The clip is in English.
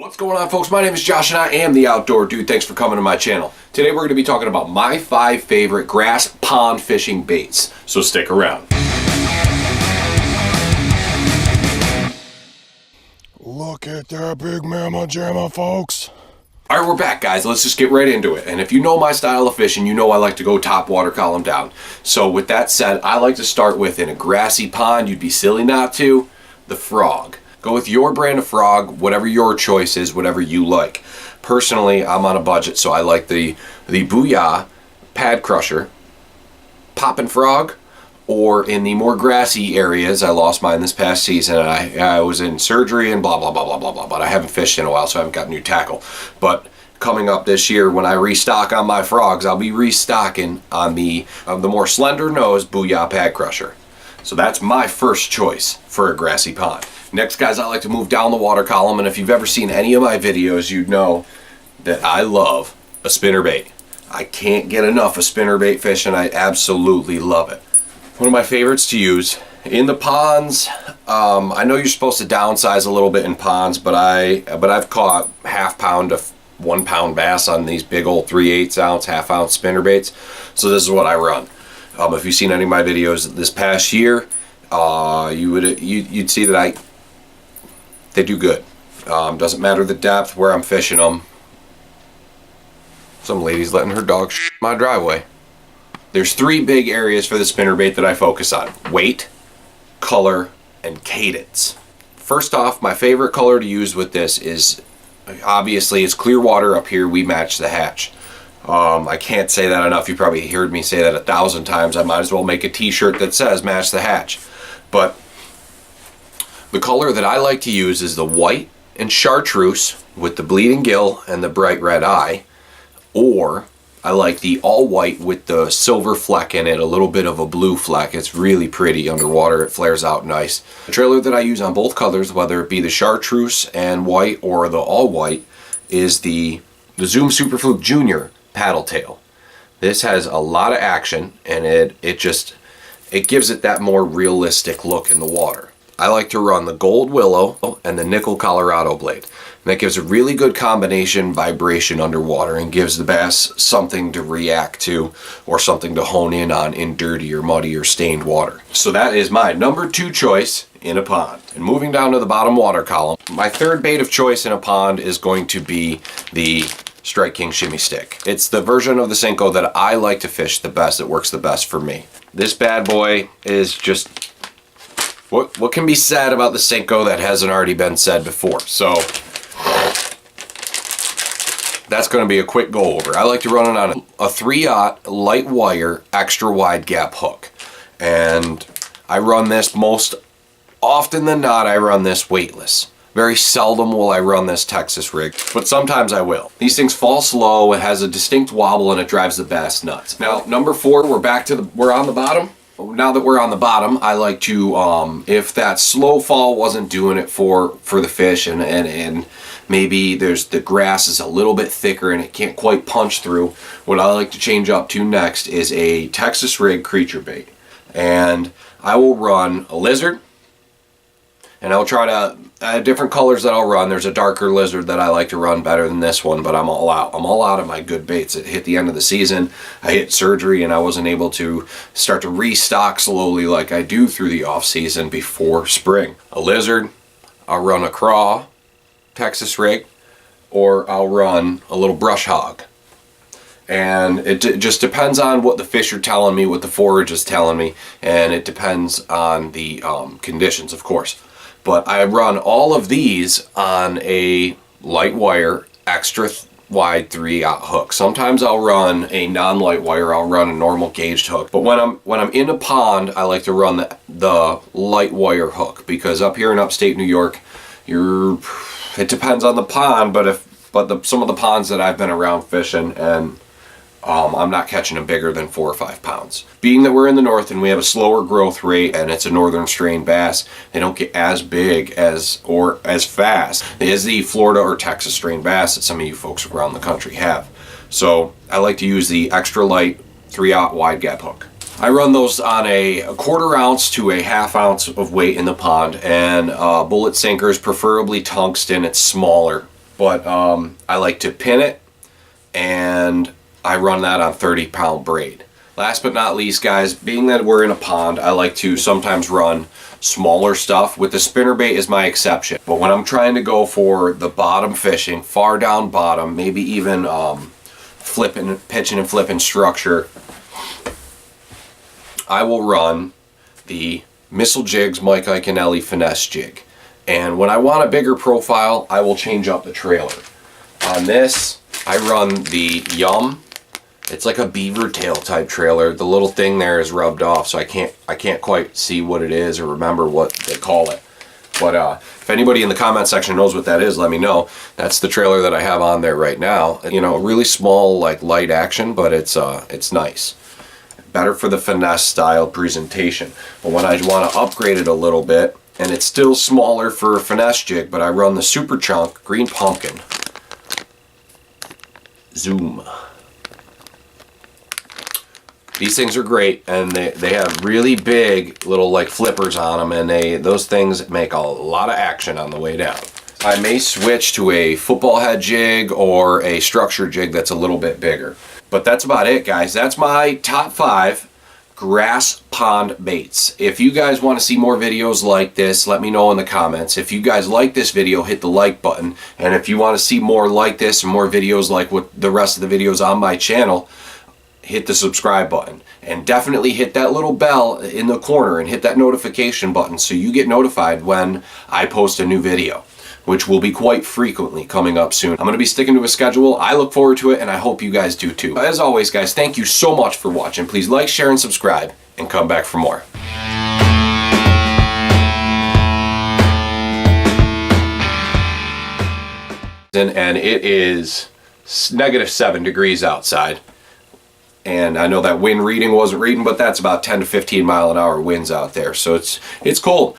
What's going on, folks? My name is Josh and I am the Outdoor Dude. Thanks for coming to my channel. Today we're going to be talking about my 5 favorite grass pond fishing baits, so stick around. Look at that big mamma jamma, folks. Alright, we're back, guys. Let's just get right into it. And if you know my style of fishing, you know I like to go top water column down. So with that said, I like to start with, in a grassy pond, you'd be silly not to, the frog. Go with your brand of frog, whatever your choice is, whatever you like. Personally, I'm on a budget, so I like the Booyah Pad Crusher, Poppin' Frog, or in the more grassy areas. I lost mine this past season, and I was in surgery and blah, blah, blah, blah, blah, blah, but I haven't fished in a while, so I haven't got new tackle. But coming up this year, when I restock on my frogs, I'll be restocking on the more slender nosed Booyah Pad Crusher. So that's my first choice for a grassy pond. Next, guys, I like to move down the water column, and if you've ever seen any of my videos, you'd know that I love a spinnerbait. I can't get enough of spinnerbait fishing. I absolutely love it. One of my favorites to use in the ponds. I know you're supposed to downsize a little bit in ponds, but I've caught half pound to 1 pound bass on these big old 3/8 ounce, half ounce spinnerbaits. So this is what I run. If you've seen any of my videos this past year, you'd see that they do good. Doesn't matter the depth, where I'm fishing them. Some lady's letting her dog shit in my driveway. There's 3 big areas for the spinnerbait that I focus on: weight, color, and cadence. First off, my favorite color to use with this is, obviously, it's clear water. Up here we match the hatch. I can't say that enough. You probably heard me say that 1,000 times. I might as well make a t-shirt that says match the hatch. But the color that I like to use is the white and chartreuse with the bleeding gill and the bright red eye, or I like the all white with the silver fleck in it, a little bit of a blue fleck. It's really pretty underwater. It flares out nice. The trailer that I use on both colors, whether it be the chartreuse and white or the all white, is the Zoom Super Fluke Junior paddle tail. This has a lot of action, and it gives it that more realistic look in the water. I like to run the Gold Willow and the Nickel Colorado blade. And that gives a really good combination vibration underwater and gives the bass something to react to or something to hone in on in dirty or muddy or stained water. So that is my number 2 choice in a pond. And moving down to the bottom water column, my third bait of choice in a pond is going to be the Strike King Shimmy Stick. It's the version of the Senko that I like to fish the best, that works the best for me. This bad boy is just... What can be said about the Senko that hasn't already been said before? So that's going to be a quick go over. I like to run it on a 3/0 light wire extra wide gap hook, and I run this most often than not. I run this weightless. Very seldom will I run this Texas rig, but sometimes I will. These things fall slow. It has a distinct wobble, and it drives the bass nuts. Now, number 4, we're on the bottom. Now that we're on the bottom, I like to, if that slow fall wasn't doing it for the fish, and maybe the grass is a little bit thicker and it can't quite punch through, what I like to change up to next is a Texas rig creature bait. And I will run a lizard, and I'll try to, I have different colors that I'll run. There's a darker lizard that I like to run better than this one, but I'm all out. I'm all out of my good baits. It hit the end of the season. I hit surgery, and I wasn't able to start to restock slowly like I do through the off season before spring. A lizard, I'll run a craw Texas rig, or I'll run a little brush hog. And it just depends on what the fish are telling me, what the forage is telling me, and it depends on the conditions, of course. But I run all of these on a light wire, extra wide 3/0 hook. Sometimes I'll run a non-light wire. I'll run a normal gauged hook. But when I'm in a pond, I like to run the light wire hook, because up here in upstate New York, it depends on the pond. But some of the ponds that I've been around fishing, and I'm not catching them bigger than 4 or 5 pounds. Being that we're in the north and we have a slower growth rate, and it's a northern strain bass, they don't get as big or as fast as the Florida or Texas strain bass that some of you folks around the country have. So I like to use the extra light 3/0 wide gap hook. I run those on a 1/4 ounce to a 1/2 ounce of weight in the pond, and bullet sinkers, preferably tungsten. It's smaller. but I like to pin it, and I run that on 30-pound braid. Last but not least, guys, being that we're in a pond, I like to sometimes run smaller stuff. With the spinnerbait is my exception. But when I'm trying to go for the bottom fishing, far down bottom, maybe even pitching and flipping structure, I will run the Missile Jigs Mike Iaconelli finesse jig. And when I want a bigger profile, I will change up the trailer. On this, I run the Yum. It's like a beaver tail type trailer. The little thing there is rubbed off, so I can't quite see what it is or remember what they call it. But if anybody in the comment section knows what that is, let me know. That's the trailer that I have on there right now. You know, really small, like light action, but it's nice. Better for the finesse style presentation. But when I want to upgrade it a little bit, and it's still smaller for a finesse jig, but I run the Super Chunk Green Pumpkin Zoom. These things are great, and they have really big little like flippers on them, and those things make a lot of action on the way down. I may switch to a football head jig or a structure jig that's a little bit bigger. But that's about it, guys. That's my top 5 grass pond baits. If you guys want to see more videos like this, let me know in the comments. If you guys like this video, hit the like button. And if you want to see more like this and more videos like what the rest of the videos on my channel, hit the subscribe button. And definitely hit that little bell in the corner and hit that notification button so you get notified when I post a new video, which will be quite frequently coming up soon. I'm going to be sticking to a schedule. I look forward to it, and I hope you guys do too. As always, guys, thank you so much for watching. Please like, share, and subscribe, and come back for more. And it is -7 degrees outside. And I know that wind reading wasn't reading, but that's about 10 to 15 mile an hour winds out there. So it's cold.